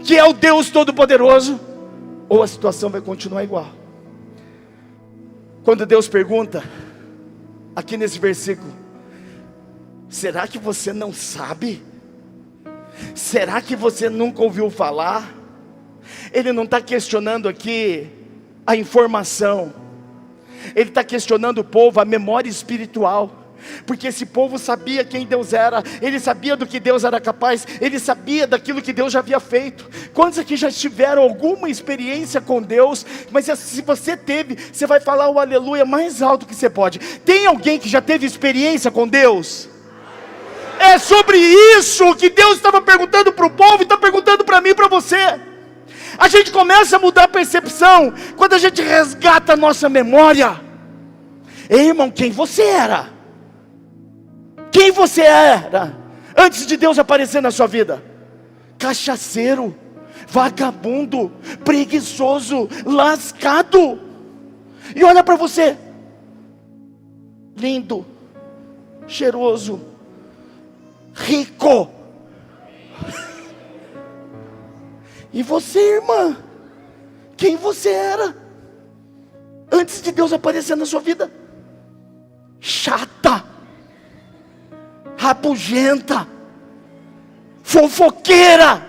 que é o Deus Todo-Poderoso, ou a situação vai continuar igual. Quando Deus pergunta, aqui nesse versículo, será que você não sabe? Será que você nunca ouviu falar? Ele não está questionando aqui a informação, ele está questionando o povo, a memória espiritual. Porque esse povo sabia quem Deus era, ele sabia do que Deus era capaz, ele sabia daquilo que Deus já havia feito. Quantos aqui já tiveram alguma experiência com Deus? Mas se você teve, você vai falar o aleluia mais alto que você pode. Tem alguém que já teve experiência com Deus? É sobre isso que Deus estava perguntando para o povo e está perguntando para mim e para você. A gente começa a mudar a percepção quando a gente resgata a nossa memória. Ei, irmão, quem você era? Quem você era antes de Deus aparecer na sua vida? Cachaceiro, vagabundo, preguiçoso, lascado. E olha para você, lindo, cheiroso, rico. E você, irmã, quem você era antes de Deus aparecer na sua vida? Chata, rabugenta, fofoqueira.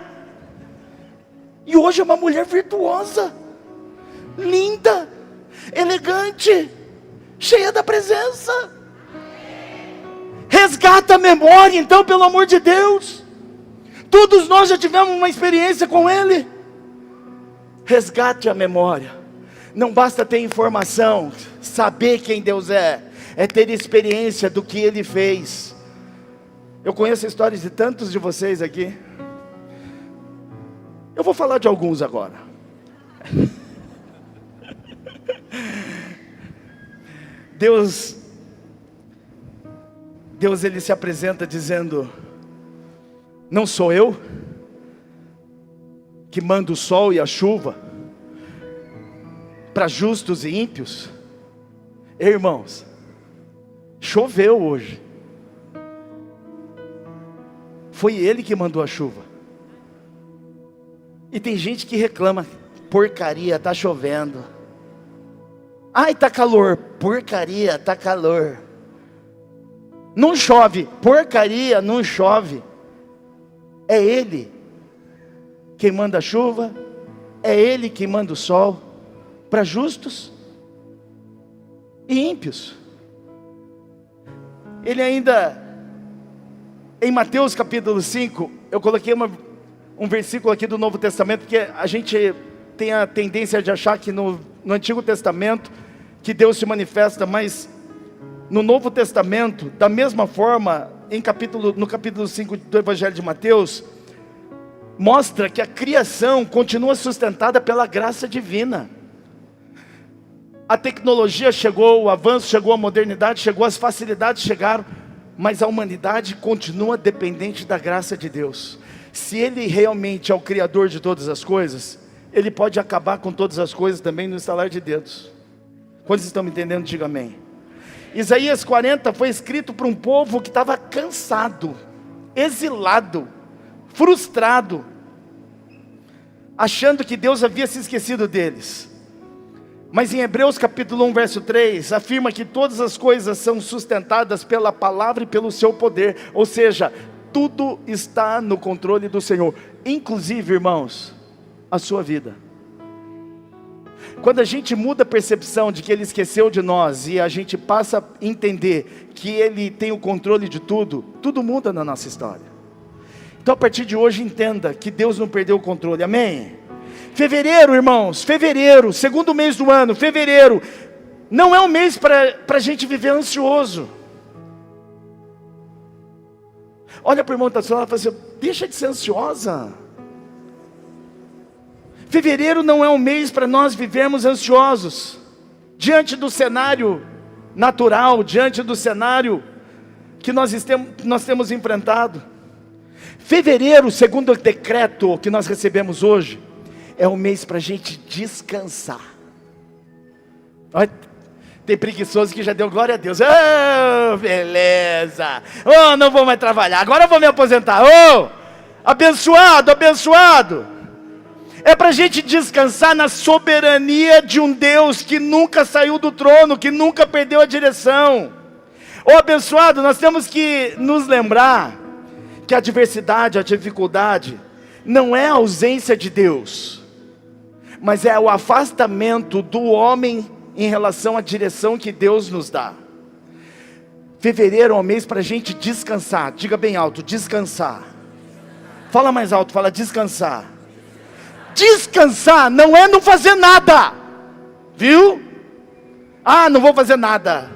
E hoje é uma mulher virtuosa, linda, elegante, cheia da presença. Resgata a memória então, pelo amor de Deus. Todos nós já tivemos uma experiência com Ele. Resgate a memória. Não basta ter informação, saber quem Deus é ter experiência do que Ele fez. Eu conheço a história de tantos de vocês aqui. Eu vou falar de alguns agora. Deus Ele se apresenta dizendo: não sou eu que mando o sol e a chuva para justos e ímpios? Irmãos, choveu hoje. Foi Ele que mandou a chuva. E tem gente que reclama: porcaria, está chovendo. Ai, está calor. Porcaria, está calor. Não chove. Porcaria, não chove. É Ele quem manda a chuva, é Ele quem manda o sol para justos e ímpios. Ele ainda, em Mateus capítulo 5, eu coloquei um versículo aqui do Novo Testamento, porque a gente tem a tendência de achar que no Antigo Testamento que Deus se manifesta, mas no Novo Testamento, da mesma forma, no capítulo 5 do Evangelho de Mateus, mostra que a criação continua sustentada pela graça divina. A tecnologia chegou, o avanço chegou, a modernidade chegou, as facilidades chegaram, mas a humanidade continua dependente da graça de Deus. Se Ele realmente é o Criador de todas as coisas, Ele pode acabar com todas as coisas também no estalar de dedos. Quantos estão me entendendo? Diga amém. Isaías 40 foi escrito para um povo que estava cansado, exilado, frustrado, achando que Deus havia se esquecido deles. Mas em Hebreus capítulo 1 verso 3, afirma que todas as coisas são sustentadas pela palavra e pelo seu poder. Ou seja, tudo está no controle do Senhor, inclusive, irmãos, a sua vida. Quando a gente muda a percepção de que Ele esqueceu de nós, e a gente passa a entender que Ele tem o controle de tudo, tudo muda na nossa história. Então a partir de hoje entenda que Deus não perdeu o controle, amém? Fevereiro, irmãos, fevereiro, segundo mês do ano, fevereiro, Não é um mês para a gente viver ansioso. Olha para o irmão que está falando e fala assim: deixa de ser ansiosa. Fevereiro não é um mês para nós vivermos ansiosos. Diante do cenário natural, diante do cenário que nós temos enfrentado. Fevereiro, segundo o decreto que nós recebemos hoje, é um mês para a gente descansar. Olha, tem preguiçoso que já deu glória a Deus. Oh, beleza. Oh, não vou mais trabalhar, agora eu vou me aposentar. Oh, abençoado, abençoado. É para a gente descansar na soberania de um Deus que nunca saiu do trono, que nunca perdeu a direção. Oh, abençoado, nós temos que nos lembrar que a adversidade, a dificuldade, não é a ausência de Deus, mas é o afastamento do homem em relação à direção que Deus nos dá. Fevereiro é um mês para a gente descansar. Diga bem alto: descansar. Fala mais alto, fala descansar. Descansar não é não fazer nada, viu? Ah, não vou fazer nada.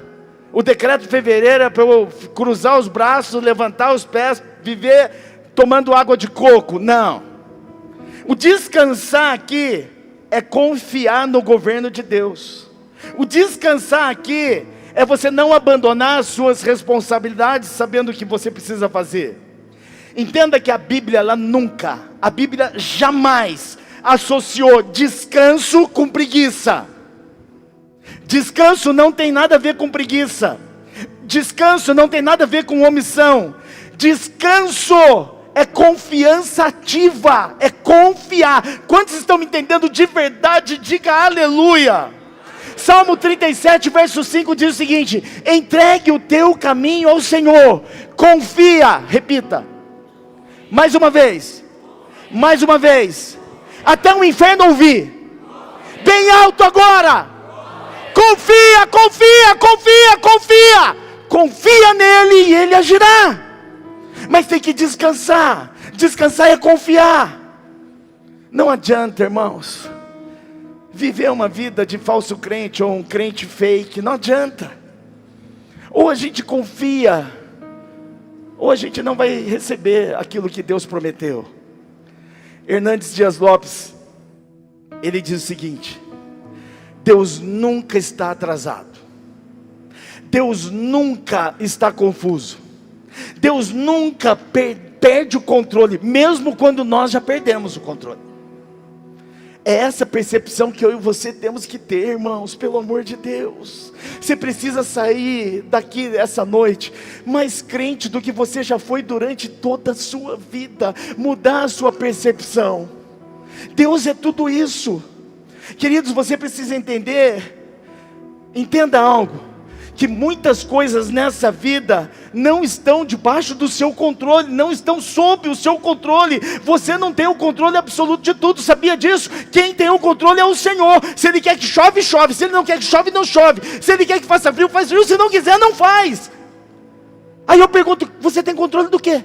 O decreto de fevereiro é para eu cruzar os braços, levantar os pés, viver tomando água de coco. Não. O descansar aqui é confiar no governo de Deus. O descansar aqui é você não abandonar as suas responsabilidades sabendo o que você precisa fazer. Entenda que a Bíblia, a Bíblia jamais associou descanso com preguiça. Descanso não tem nada a ver com preguiça. Descanso não tem nada a ver com omissão. Descanso é confiança ativa, é confiar. Quantos estão me entendendo de verdade? Diga aleluia. Salmo 37, verso 5 diz o seguinte: entregue o teu caminho ao Senhor, confia, repita, mais uma vez, até o inferno ouvir, bem alto agora, confia, confia nele e ele agirá. Mas tem que descansar é confiar. Não adianta, irmãos, viver uma vida de falso crente ou um crente fake, não adianta. Ou a gente confia, ou a gente não vai receber aquilo que Deus prometeu. Hernandes Dias Lopes, ele diz o seguinte: Deus nunca está atrasado, Deus nunca está confuso, Deus nunca perde o controle, mesmo quando nós já perdemos o controle. É essa percepção que eu e você temos que ter, irmãos, pelo amor de Deus. Você precisa sair daqui essa noite mais crente do que você já foi durante toda a sua vida, mudar a sua percepção. Deus é tudo isso. Queridos, você precisa entenda algo, que muitas coisas nessa vida não estão debaixo do seu controle, não estão sob o seu controle. Você não tem o controle absoluto de tudo, sabia disso? Quem tem o controle é o Senhor. Se Ele quer que chove, chove. Se Ele não quer que chove, não chove. Se Ele quer que faça frio, faz frio. Se não quiser, não faz. Aí eu pergunto: você tem controle do quê?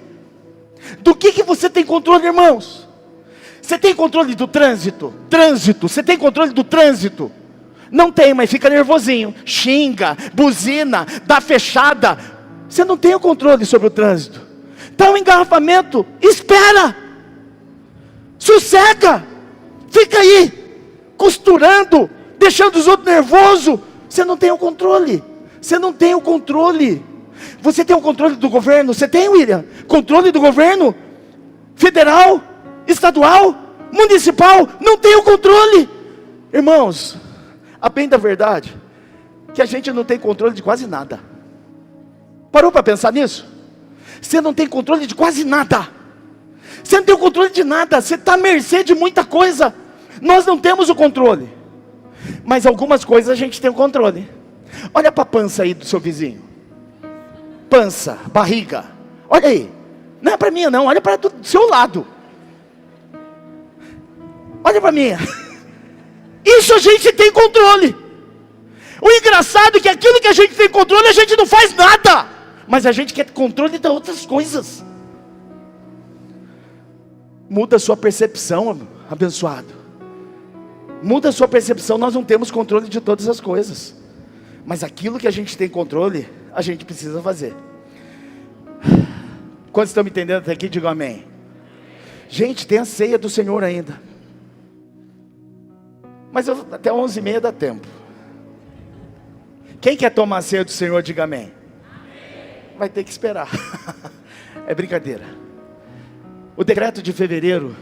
Do que você tem controle, irmãos? Você tem controle do trânsito? Você tem controle do trânsito? Não tem, mas fica nervosinho, xinga, buzina, dá fechada. Você não tem o controle sobre o trânsito. Está um engarrafamento, espera, sossega, fica aí, costurando, deixando os outros nervosos. Você não tem o controle. Você tem o controle do governo? Você tem, William? Controle do governo? Federal, estadual, municipal? Não tem o controle. Irmãos, a bem da verdade, que a gente não tem controle de quase nada. Parou para pensar nisso? Você não tem controle de quase nada. Você não tem o controle de nada. Você está à mercê de muita coisa. Nós não temos o controle, mas algumas coisas a gente tem o controle. Olha para a pança aí do seu vizinho. Pança, barriga. Olha aí. Não é para mim não, olha para do seu lado. Olha para mim. Isso a gente tem controle. O engraçado é que aquilo que a gente tem controle, a gente não faz nada, mas a gente quer controle de outras coisas. Muda a sua percepção, abençoado. Muda a sua percepção. Nós não temos controle de todas as coisas. Mas aquilo que a gente tem controle, a gente precisa fazer. Quantos estão me entendendo até aqui? Digam amém. Gente, tem a ceia do Senhor ainda. Mas até 11h30 dá tempo. Quem quer tomar a ceia do Senhor, diga amém. Vai ter que esperar. É brincadeira. O decreto de fevereiro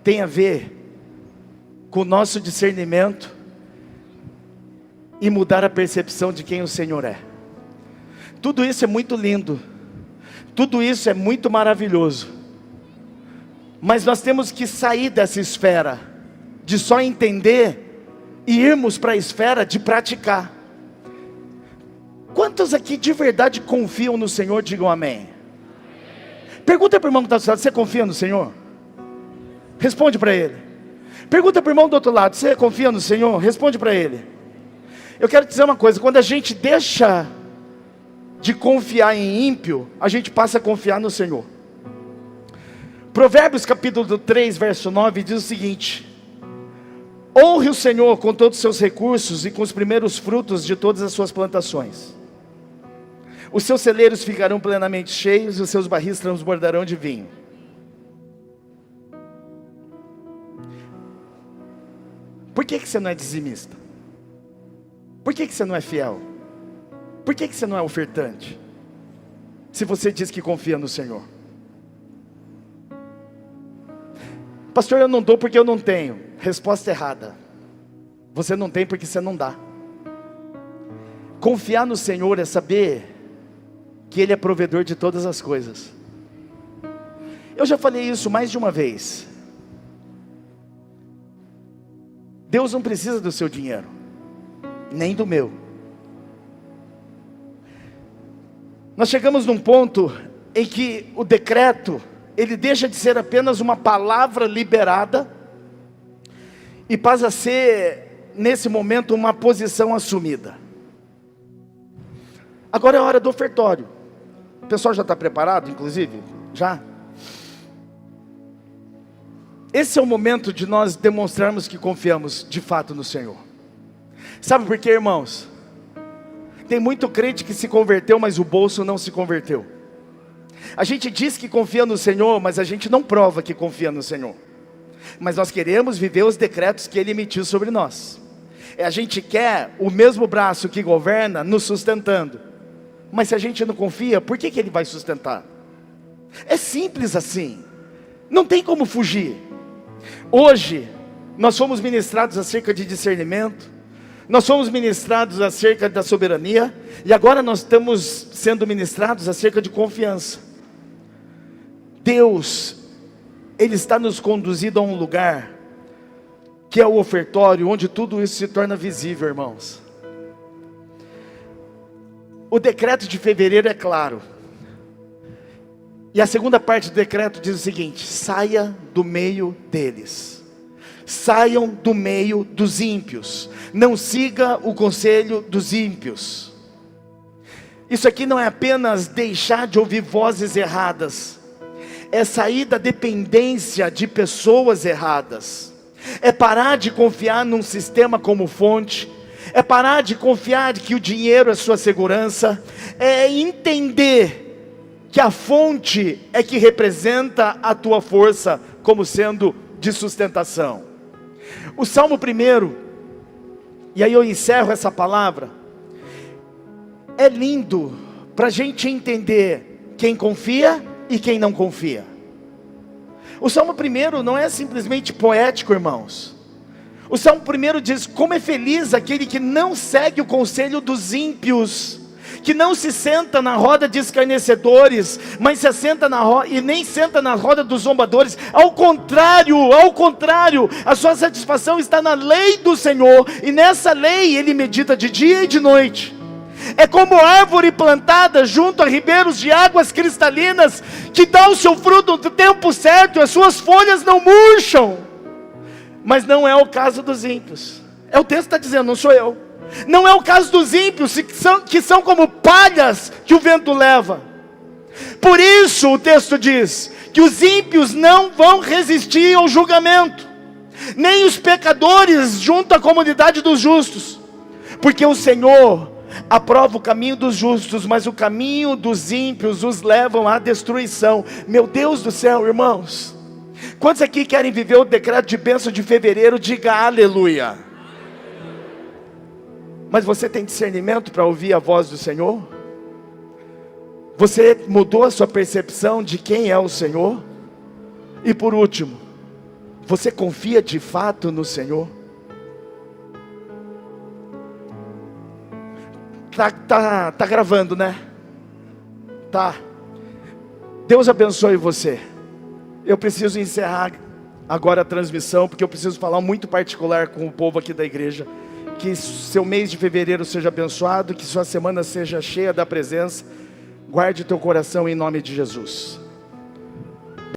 tem a ver com o nosso discernimento e mudar a percepção de quem o Senhor é. Tudo isso é muito lindo. Tudo isso é muito maravilhoso. Mas nós temos que sair dessa esfera de só entender e irmos para a esfera de praticar. Quantos aqui de verdade confiam no Senhor? Digam amém. Pergunta para o irmão que está do seu lado: você confia no Senhor? Responde para ele. Pergunta para o irmão do outro lado: você confia no Senhor? Responde para ele. Eu quero dizer uma coisa: quando a gente deixa de confiar em ímpio, a gente passa a confiar no Senhor. Provérbios capítulo 3, verso 9 diz o seguinte: honre o Senhor com todos os seus recursos e com os primeiros frutos de todas as suas plantações. Os seus celeiros ficarão plenamente cheios e os seus barris transbordarão de vinho. Por que você não é dizimista? Por que você não é fiel? Por que você não é ofertante? Se você diz que confia no Senhor. Pastor, eu não dou porque eu não tenho. Resposta errada. Você não tem porque você não dá. Confiar no Senhor é saber que Ele é provedor de todas as coisas. Eu já falei isso mais de uma vez. Deus não precisa do seu dinheiro, nem do meu. Nós chegamos num ponto em que o decreto, ele deixa de ser apenas uma palavra liberada e passa a ser, nesse momento, uma posição assumida. Agora é a hora do ofertório. O pessoal já está preparado, inclusive? Já? Esse é o momento de nós demonstrarmos que confiamos de fato no Senhor. Sabe por quê, irmãos? Tem muito crente que se converteu, mas o bolso não se converteu. A gente diz que confia no Senhor, mas a gente não prova que confia no Senhor. Mas nós queremos viver os decretos que Ele emitiu sobre nós. A gente quer o mesmo braço que governa nos sustentando. Mas se a gente não confia, por que Ele vai sustentar? É simples assim. Não tem como fugir. Hoje, nós fomos ministrados acerca de discernimento. Nós fomos ministrados acerca da soberania. E agora nós estamos sendo ministrados acerca de confiança. Deus, Ele está nos conduzindo a um lugar que é o ofertório, onde tudo isso se torna visível, irmãos. O decreto de fevereiro é claro. E a segunda parte do decreto diz o seguinte: saia do meio deles. Saiam do meio dos ímpios. Não siga o conselho dos ímpios. Isso aqui não é apenas deixar de ouvir vozes erradas. É sair da dependência de pessoas erradas. É parar de confiar num sistema como fonte. É parar de confiar que o dinheiro é sua segurança. É entender que a fonte é que representa a tua força como sendo de sustentação. O Salmo 1, e aí eu encerro essa palavra, é lindo para a gente entender quem confia e quem não confia. O Salmo 1 não é simplesmente poético, irmãos. O Salmo 1 diz: como é feliz aquele que não segue o conselho dos ímpios, que não se senta na roda de escarnecedores, mas se assenta e nem senta na roda dos zombadores. Ao contrário, a sua satisfação está na lei do Senhor, e nessa lei ele medita de dia e de noite. É como árvore plantada junto a ribeiros de águas cristalinas, que dá o seu fruto no tempo certo, e as suas folhas não murcham. Mas não é o caso dos ímpios. O texto está dizendo, não sou eu. Não é o caso dos ímpios, que são como palhas que o vento leva. Por isso o texto diz que os ímpios não vão resistir ao julgamento, nem os pecadores junto à comunidade dos justos. Porque o Senhor, aprova o caminho dos justos, mas o caminho dos ímpios os levam à destruição. Meu Deus do céu, irmãos. Quantos aqui querem viver o decreto de bênção de fevereiro? Diga aleluia. Mas você tem discernimento para ouvir a voz do Senhor? Você mudou a sua percepção de quem é o Senhor? E por último, você confia de fato no Senhor? Tá gravando, né? Tá. Deus abençoe você. Eu preciso encerrar agora a transmissão, porque eu preciso falar muito particular com o povo aqui da igreja. Que seu mês de fevereiro seja abençoado, que sua semana seja cheia da presença. Guarde teu coração em nome de Jesus.